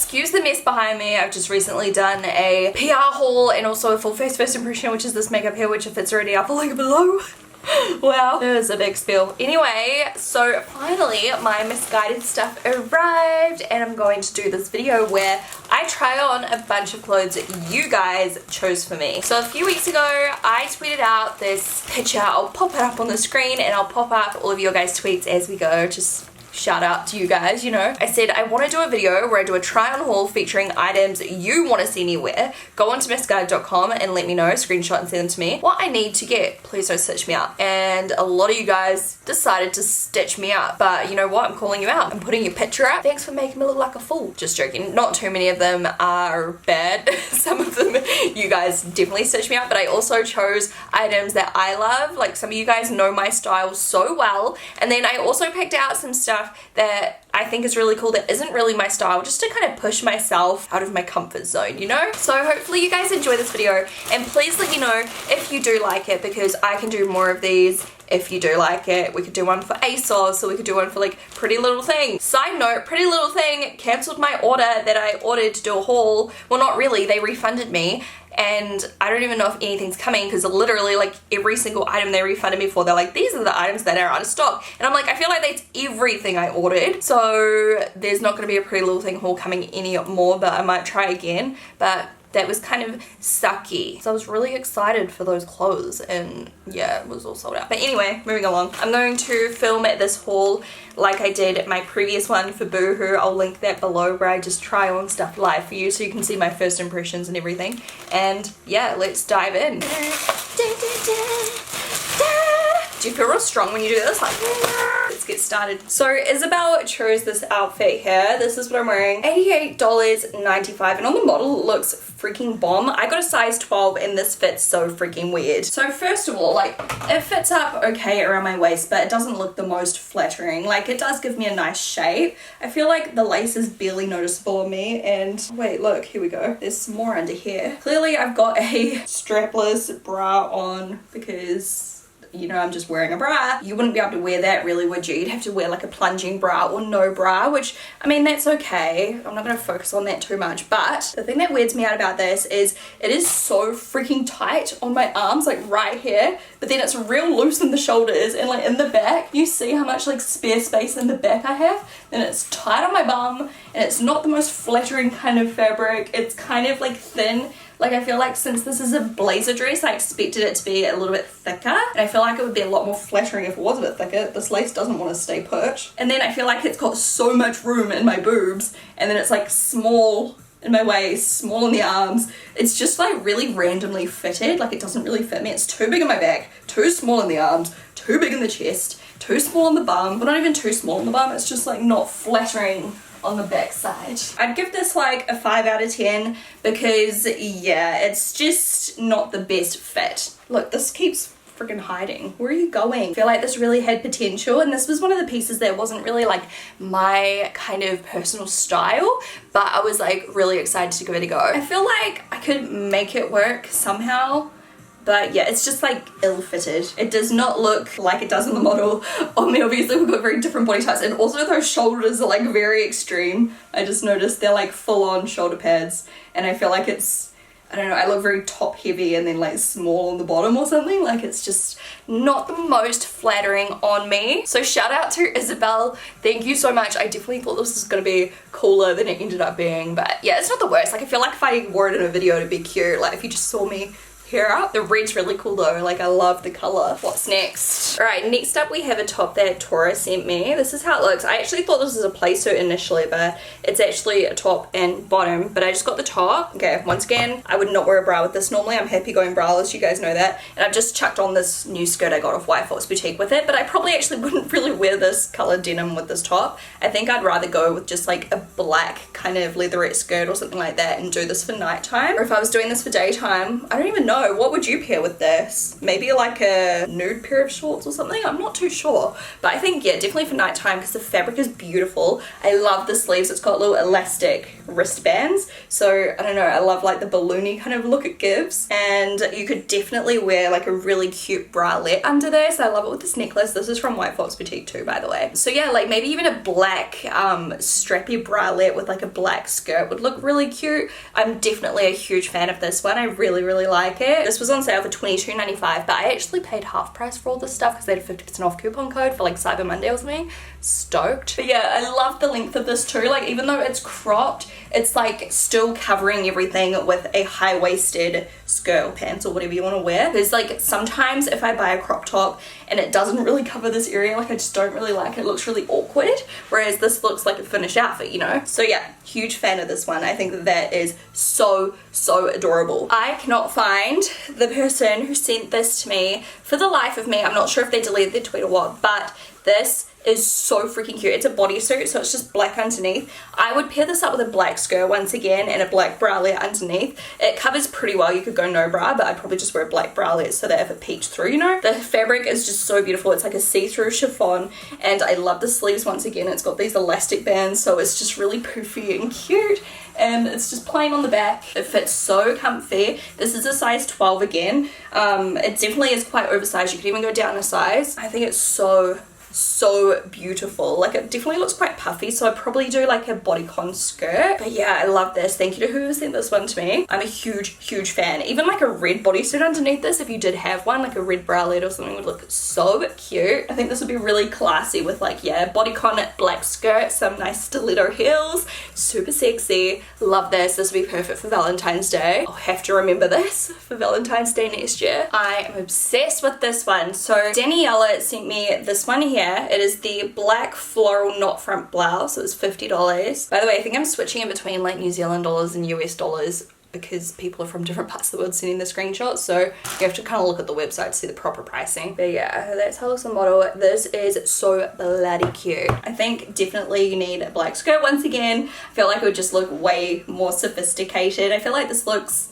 excuse the mess behind me. I've just recently done a PR haul and also a full face first impression, which is this makeup here, which if it's already up, I'll link it below. Wow, it was a big spill. Anyway, so finally my misguided stuff arrived and I'm going to do this video where I try on a bunch of clothes that you guys chose for me. So a few weeks ago I tweeted out this picture. I'll pop it up on the screen and I'll pop up all of your guys' tweets as we go. Just shout out to you guys, you know. I said I want to do a video where I do a try on haul featuring items you want to see me wear. Go on to MISSGUIDED.com and let me know, screenshot and send them to me, what I need to get. Please don't stitch me up. And a lot of you guys decided to stitch me up, but you know what, I'm calling you out. I'm putting your picture up. Thanks for making me look like a fool. Just joking. Not too many of them are bad. Some of them you guys definitely stitched me up, but I also chose items that I love. Like some of you guys know my style so well, and then I also picked out some stuff that I think is really cool that isn't really my style, just to kind of push myself out of my comfort zone, you know? So hopefully you guys enjoy this video, and please let me know if you do like it, because I can do more of these. If you do like it, we could do one for ASOS, so we could do one for like Pretty Little Thing. Side note, Pretty Little Thing cancelled my order that I ordered to do a haul. Well, not really, they refunded me. And I don't even know if anything's coming, because literally like every single item they refunded me for, they're like, these are the items that are out of stock. And I'm like, I feel like that's everything I ordered. So there's not going to be a Pretty Little Thing haul coming anymore, but I might try again. But that was kind of sucky. So I was really excited for those clothes, and yeah, it was all sold out. But anyway, moving along. I'm going to film this haul like I did my previous one for Boohoo. I'll link that below, where I just try on stuff live for you so you can see my first impressions and everything. And yeah, let's dive in. Do you feel real strong when you do this? Like, let's get started. So Isabel chose this outfit here. This is what I'm wearing. $88.95, and on the model it looks freaking bomb. I got a size 12 and this fits so freaking weird. So first of all, like, it fits up okay around my waist, but it doesn't look the most flattering. Like, it does give me a nice shape. I feel like the lace is barely noticeable on me, and wait, look, here we go. There's some more under here. Clearly I've got a strapless bra on because, you know, I'm just wearing a bra. You wouldn't be able to wear that really, would you? You'd have to wear like a plunging bra or no bra, which, I mean, that's okay. I'm not going to focus on that too much. But the thing that weirds me out about this is it is so freaking tight on my arms, like right here, but then it's real loose in the shoulders, and like in the back, you see how much like spare space in the back I have? Then it's tight on my bum, and it's not the most flattering kind of fabric. It's kind of like thin. Like, I feel like since this is a blazer dress, I expected it to be a little bit thicker, and I feel like it would be a lot more flattering if it was a bit thicker. This lace doesn't want to stay put. And then I feel like it's got so much room in my boobs, and then it's like small in my waist, small in the arms. It's just like really randomly fitted. Like, it doesn't really fit me. It's too big in my back, too small in the arms, too big in the chest, too small in the bum, but not even too small in the bum. It's just like not flattering on the back side. I'd give this like a 5 out of 10 because yeah, it's just not the best fit. Look, this keeps freaking hiding. Where are you going? I feel like this really had potential, and this was one of the pieces that wasn't really like my kind of personal style, but I was like really excited to give it a go. I feel like I could make it work somehow. But yeah, it's just like ill-fitted. It does not look like it does in the model. On me, obviously, we've got very different body types, and also those shoulders are like very extreme. I just noticed they're like full-on shoulder pads, and I feel like it's, I don't know, I look very top-heavy and then like small on the bottom or something. Like, it's just not the most flattering on me. So shout out to Isabel. Thank you so much. I definitely thought this was gonna be cooler than it ended up being, but yeah, it's not the worst. Like, I feel like if I wore it in a video, it'd be cute. Like, if you just saw me hair up. The red's really cool though, like I love the color. What's next? Alright, next up we have a top that Tora sent me. This is how it looks. I actually thought this was a play suit initially, but it's actually a top and bottom, but I just got the top. Okay, once again, I would not wear a bra with this normally. I'm happy going braless, you guys know that. And I've just chucked on this new skirt I got off White Fox Boutique with it, but I probably actually wouldn't really wear this color denim with this top. I think I'd rather go with just like a black kind of leatherette skirt or something like that and do this for nighttime. Or if I was doing this for daytime, I don't even know. know, what would you pair with this? Maybe like a nude pair of shorts or something? I'm not too sure. But I think, yeah, definitely for nighttime because the fabric is beautiful. I love the sleeves. It's got little elastic wristbands. So, I don't know, I love like the balloony kind of look it gives. And you could definitely wear like a really cute bralette under this. I love it with this necklace. This is from White Fox Boutique too, by the way. So yeah, like maybe even a black strappy bralette with like a black skirt would look really cute. I'm definitely a huge fan of this one. I really, really like it. This was on sale for $22.95, but I actually paid half price for all this stuff because they had a 50% off coupon code for like Cyber Monday or something. Stoked. But yeah, I love the length of this too. Like even though it's cropped, it's like still covering everything with a high-waisted skirt or pants or whatever you want to wear. There's like sometimes if I buy a crop top and it doesn't really cover this area, like I just don't really like it. It looks really awkward, whereas this looks like a finished outfit, you know? So yeah, huge fan of this one. I think that is so adorable. I cannot find the person who sent this to me for the life of me. I'm not sure if they deleted their tweet or what, but this is so freaking cute. It's a bodysuit, so it's just black underneath. I would pair this up with a black skirt once again and a black bralette underneath. It covers pretty well. You could go no bra, but I'd probably just wear a black bralette so that if it peeked through, you know. The fabric is just so beautiful. It's like a see-through chiffon, and I love the sleeves once again. It's got these elastic bands, so it's just really poofy and cute. And it's just plain on the back. It fits so comfy. This is a size 12 again. It definitely is quite oversized. You could even go down a size. I think it's so beautiful. Like it definitely looks quite puffy, so I'd probably do like a bodycon skirt. But yeah, I love this. Thank you to whoever sent this one to me. I'm a huge fan. Even like a red bodysuit underneath this, if you did have one, like a red bralette or something, would look so cute. I think this would be really classy with like, yeah, bodycon black skirt, some nice stiletto heels, super sexy. Love this. This would be perfect for Valentine's Day. I'll have to remember this for Valentine's Day next year. I am obsessed with this one. So Daniela sent me this one here. It is the black floral knot front blouse. It was $50. By the way, I think I'm switching in between like New Zealand dollars and US dollars because people are from different parts of the world sending the screenshots, so you have to kind of look at the website to see the proper pricing. But yeah, that's how it looks on the model. This is so bloody cute. I think definitely you need a black skirt once again. I feel like it would just look way more sophisticated. I feel like this looks,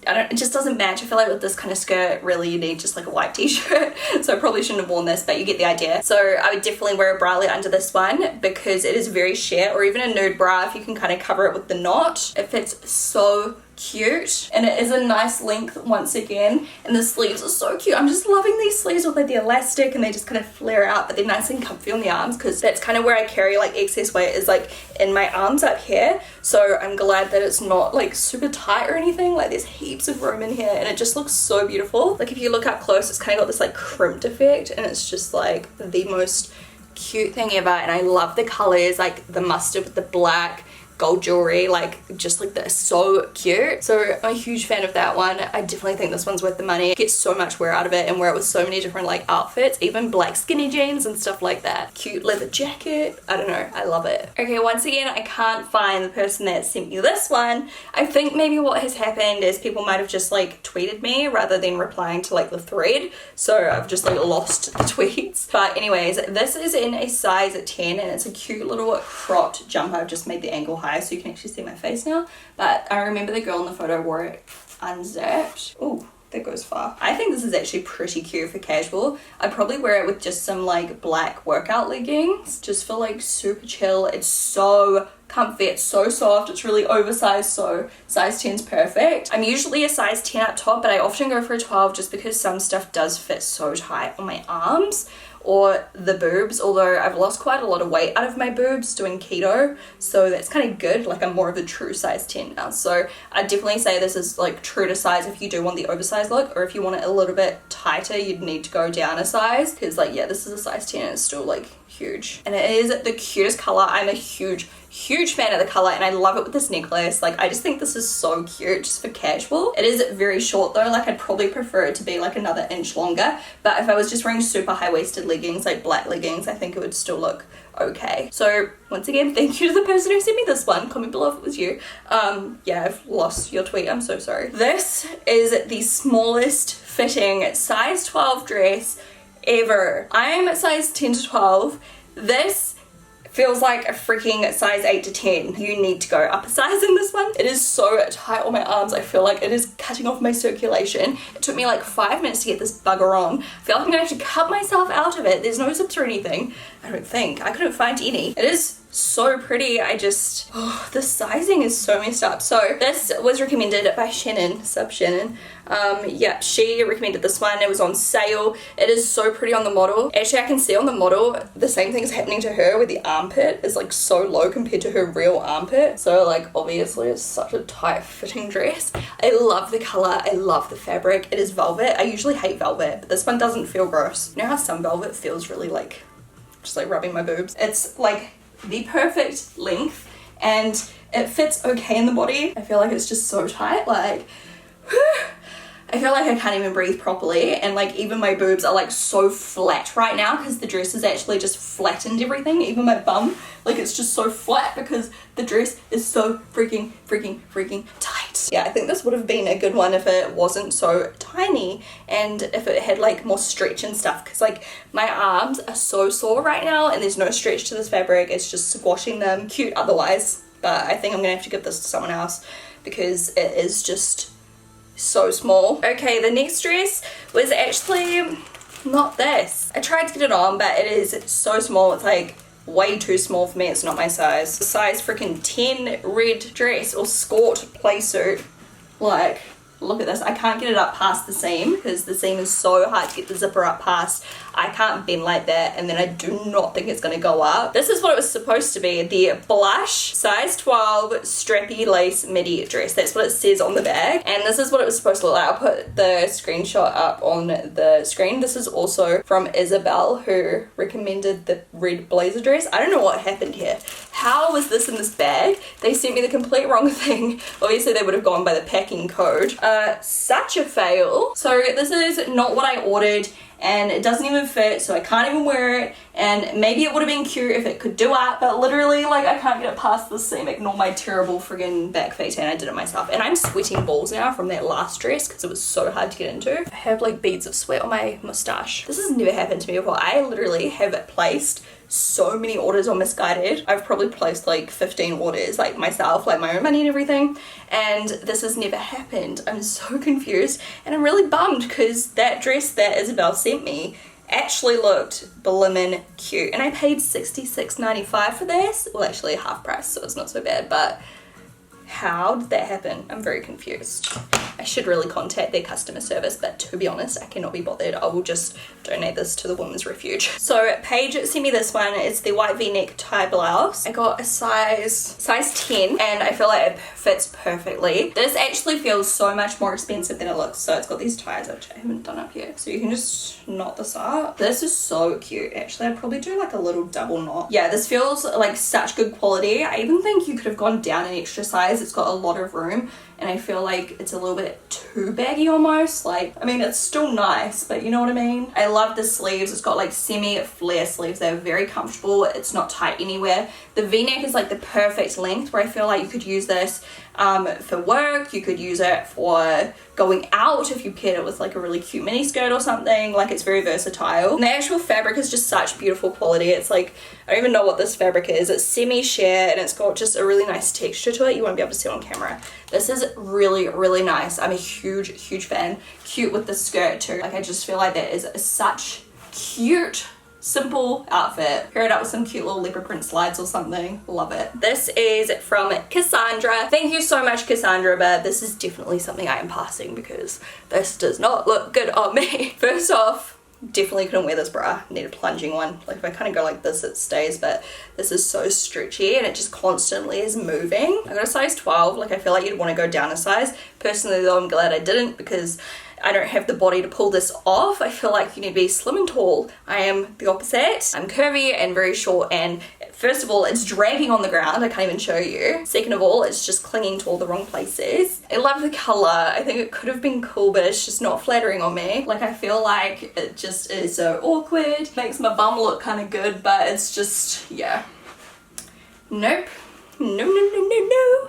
it just doesn't match. I feel like with this kind of skirt, really you need just like a white t-shirt. So I probably shouldn't have worn this, but you get the idea. So I would definitely wear a bralette under this one because it is very sheer, or even a nude bra if you can kind of cover it with the knot. It fits so cute, and it is a nice length once again, and the sleeves are so cute. I'm just loving these sleeves with like the elastic, and they just kind of flare out, but they're nice and comfy on the arms because that's kind of where I carry like excess weight, is like in my arms up here. So I'm glad that it's not like super tight or anything. Like there's heaps of room in here, and it just looks so beautiful. Like if you look up close, it's kind of got this like crimped effect, and it's just like the most cute thing ever. And I love the colors, like the mustard with the black, gold jewelry, like just like this, so cute. So I'm a huge fan of that one. I definitely think this one's worth the money. Get so much wear out of it and wear it with so many different like outfits, even black skinny jeans and stuff like that. Cute leather jacket. I don't know, I love it. Okay, once again, I can't find the person that sent me this one. I think maybe what has happened is people might have just like tweeted me rather than replying to like the thread, so I've just like lost the tweets. But anyways, this is in a size 10, and it's a cute little cropped jumper. I've just made the angle high so you can actually see my face now, but I remember the girl in the photo wore it unzipped. Oh, that goes far. I think this is actually pretty cute for casual. I'd probably wear it with just some like black workout leggings just for like super chill. It's so comfy, it's so soft, it's really oversized, so size 10's perfect. I'm usually a size 10 up top, but I often go for a 12 just because some stuff does fit so tight on my arms or the boobs, although I've lost quite a lot of weight out of my boobs doing keto, so that's kind of good. Like I'm more of a true size 10 now, so I'd definitely say this is like true to size if you do want the oversized look, or if you want it a little bit tighter you'd need to go down a size, because like yeah, this is a size 10 and it's still like huge, and it is the cutest color. I'm a huge fan of the color, and I love it with this necklace. Like I just think this is so cute just for casual. It is very short though, like I'd probably prefer it to be like another inch longer, but if I was just wearing super high-waisted leggings, like black leggings, I think it would still look okay. So once again, thank you to the person who sent me this one. Comment below if it was you. Yeah, I've lost your tweet, I'm so sorry. This is the smallest fitting size 12 dress ever. I'm size 10 to 12. This feels like a freaking size 8 to 10. You need to go up a size in this one. It is so tight on my arms. I feel like it is cutting off my circulation. It took me like 5 minutes to get this bugger on. I feel like I'm gonna have to cut myself out of it. There's no zips or anything. I don't think. I couldn't find any. It is so pretty. I just, oh, the sizing is so messed up. So this was recommended by Shannon, sub Shannon. Yeah, she recommended this one. It was on sale. It is so pretty on the model. Actually, I can see on the model the same thing is happening to her, where the armpit is like so low compared to her real armpit. So like obviously it's such a tight fitting dress. I love the color. I love the fabric. It is velvet. I usually hate velvet, but this one doesn't feel gross. You know how some velvet feels really like just like rubbing my boobs? It's like the perfect length and it fits okay in the body. I feel like it's just so tight, like I feel like I can't even breathe properly, and like even my boobs are like so flat right now because the dress has actually just flattened everything, even my bum, like it's just so flat because the dress is so freaking tight. Yeah, I think this would have been a good one if it wasn't so tiny and if it had like more stretch and stuff, because like my arms are so sore right now and there's no stretch to this fabric. It's just squashing them. Cute otherwise, but I think I'm gonna have to give this to someone else because it is just so small. Okay, the next dress was actually not this. I tried to get it on, but it is so small. It's like way too small for me. It's not my size. Size freaking 10 red dress or skort play suit. Like, look at this. I can't get it up past the seam because the seam is so hard to get the zipper up past. I can't bend like that, and then I do not think it's going to go up. This is what it was supposed to be, the blush size 12 strappy lace midi dress. That's what it says on the bag, and this is what it was supposed to look like. I'll put the screenshot up on the screen. This is also from Isabel, who recommended the red blazer dress. I don't know what happened here. How was this in this bag? They sent me the complete wrong thing. Obviously they would have gone by the packing code. Such a fail. So this is not what I ordered, and it doesn't even fit, so I can't even wear it. And maybe it would have been cute if it could do up, but literally like I can't get it past the seam. Ignore my terrible friggin' back feet, and I did it myself. And I'm sweating balls now from that last dress because it was so hard to get into. I have like beads of sweat on my mustache. This has never happened to me before. I literally have placed so many orders on MISSGUIDED. I've probably placed like 15 orders, like myself, like my own money and everything, and this has never happened. I'm so confused and I'm really bummed because that dress that Isabel sent me actually looked blimmin' cute, and I paid $66.95 for this. Well, actually half price, so it's not so bad, but how did that happen? I'm very confused. I should really contact their customer service, but to be honest, I cannot be bothered. I will just donate this to the Women's Refuge. So Paige sent me this one. It's the white v-neck tie blouse. I got a size 10, and I feel like it fits perfectly. This actually feels so much more expensive than it looks. So it's got these ties, which I haven't done up yet. So you can just knot this up. This is so cute. Actually, I'd probably do like a little double knot. Yeah, this feels like such good quality. I even think you could have gone down an extra size. It's got a lot of room, and I feel like it's a little bit too baggy almost. Like, I mean, it's still nice, but you know what I mean? I love the sleeves. It's got like semi-flare sleeves. They're very comfortable. It's not tight anywhere. The v-neck is like the perfect length where I feel like you could use this for work. You could use it for going out if you paired it with like a really cute mini skirt or something. Like, it's very versatile. And the actual fabric is just such beautiful quality. It's like, I don't even know what this fabric is. It's semi-sheer, and it's got just a really nice texture to it. You won't be able to see it on camera. This is really nice. I'm a huge fan. Cute with the skirt too. Like, I just feel like that is such cute, simple outfit. Pair it up with some cute little leopard print slides or something. Love it. This is from Cassandra. Thank you so much, Cassandra, but this is definitely something I am passing because this does not look good on me. First off, definitely couldn't wear this bra. Need a plunging one. Like, if I kind of go like this, it stays, but this is so stretchy and it just constantly is moving. I got a size 12. Like, I feel like you'd want to go down a size. Personally though, I'm glad I didn't because I don't have the body to pull this off. I feel like you need to be slim and tall. I am the opposite. I'm curvy and very short, and first of all, it's dragging on the ground. I can't even show you. Second of all, it's just clinging to all the wrong places. I love the color. I think it could have been cool, but it's just not flattering on me. Like, I feel like it just is so awkward. Makes my bum look kind of good, but it's just, yeah. Nope. No.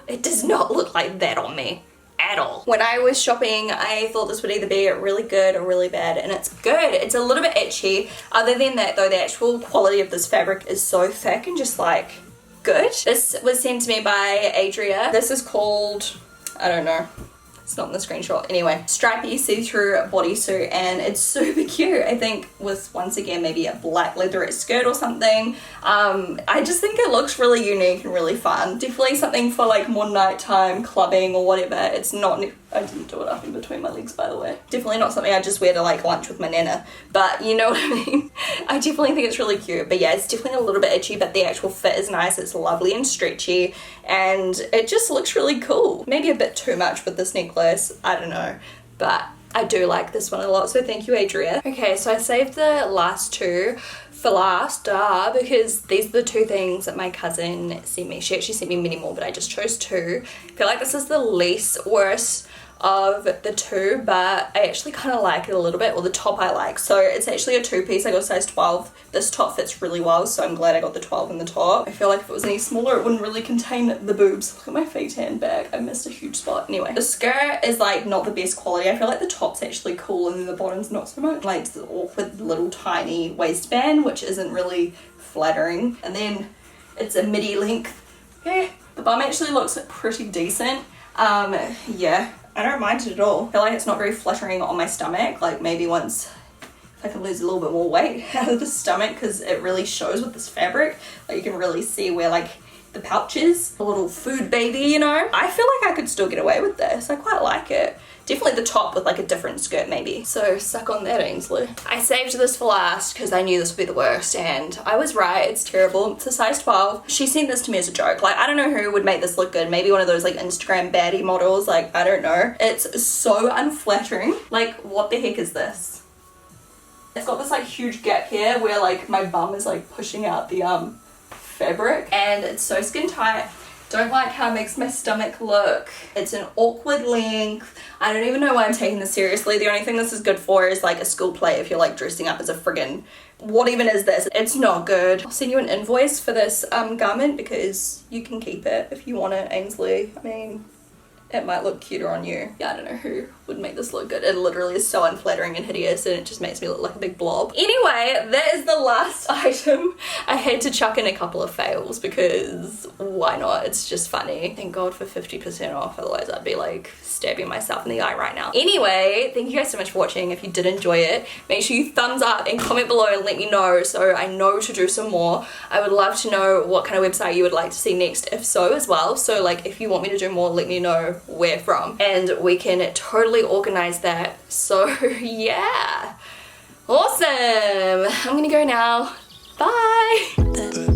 It does not look like that on me at all. When I was shopping, I thought this would either be really good or really bad, and it's good. It's a little bit itchy. Other than that though, the actual quality of this fabric is so thick and just like good. This was sent to me by Adria. This is called, I don't know, it's not in the screenshot. Anyway, Strappy see-through bodysuit, and it's super cute. I think with, once again, maybe a black leatherette skirt or something. I just think it looks really unique and really fun. Definitely something for like more nighttime clubbing or whatever. It's not, I didn't do it up in between my legs, by the way. Definitely not something I just wear to like lunch with my nana, but you know what I mean? I definitely think it's really cute. But yeah, it's definitely a little bit itchy, but the actual fit is nice. It's lovely and stretchy, and it just looks really cool. Maybe a bit too much with this necklace, I don't know, but I do like this one a lot, so thank you, Adria. Okay, so I saved the last two for last, because these are the two things that my cousin sent me. She actually sent me many more, but I just chose two. I feel like this is the least worst of the two, but I actually kind of like it a little bit. Well, the top I like. So it's actually a two-piece. I got size 12. This top fits really well, so I'm glad I got the 12 in the top. I feel like if it was any smaller, it wouldn't really contain the boobs. Look at my fake tan bag. I missed a huge spot. Anyway, the skirt is like not the best quality. I feel like the top's actually cool and then the bottom's not so much. Like the awkward little tiny waistband, which isn't really flattering. And then it's a midi length. Yeah, the bum actually looks pretty decent. Yeah, I don't mind it at all. I feel like it's not very flattering on my stomach. Like maybe once I can lose a little bit more weight out of the stomach, because it really shows with this fabric. Like you can really see where like the pouch is. A little food baby, you know? I feel like I could still get away with this. I quite like it. Definitely the top with like a different skirt maybe. So suck on that, Ainsley. I saved this for last because I knew this would be the worst, and I was right. It's terrible. It's a size 12. She sent this to me as a joke. Like, I don't know who would make this look good. Maybe one of those like Instagram baddie models. Like, I don't know. It's so unflattering. Like, what the heck is this? It's got this like huge gap here where like my bum is like pushing out the fabric, and it's so skin tight. Don't like how it makes my stomach look. It's an awkward length. I don't even know why I'm taking this seriously. The only thing this is good for is like a school play if you're like dressing up as a friggin', what even is this? It's not good. I'll send you an invoice for this garment because you can keep it if you want it, Ainsley. I mean, it might look cuter on you. Yeah, I don't know who would make this look good. It literally is so unflattering and hideous, and it just makes me look like a big blob. Anyway, that is the last item. I had to chuck in a couple of fails because why not? It's just funny. Thank God for 50% off, otherwise I'd be like stabbing myself in the eye right now. Anyway, thank you guys so much for watching. If you did enjoy it, make sure you thumbs up and comment below and let me know so I know to do some more. I would love to know what kind of website you would like to see next, if so as well. So like if you want me to do more, let me know where from and we can totally organize that. So yeah, awesome. I'm gonna go now. Bye.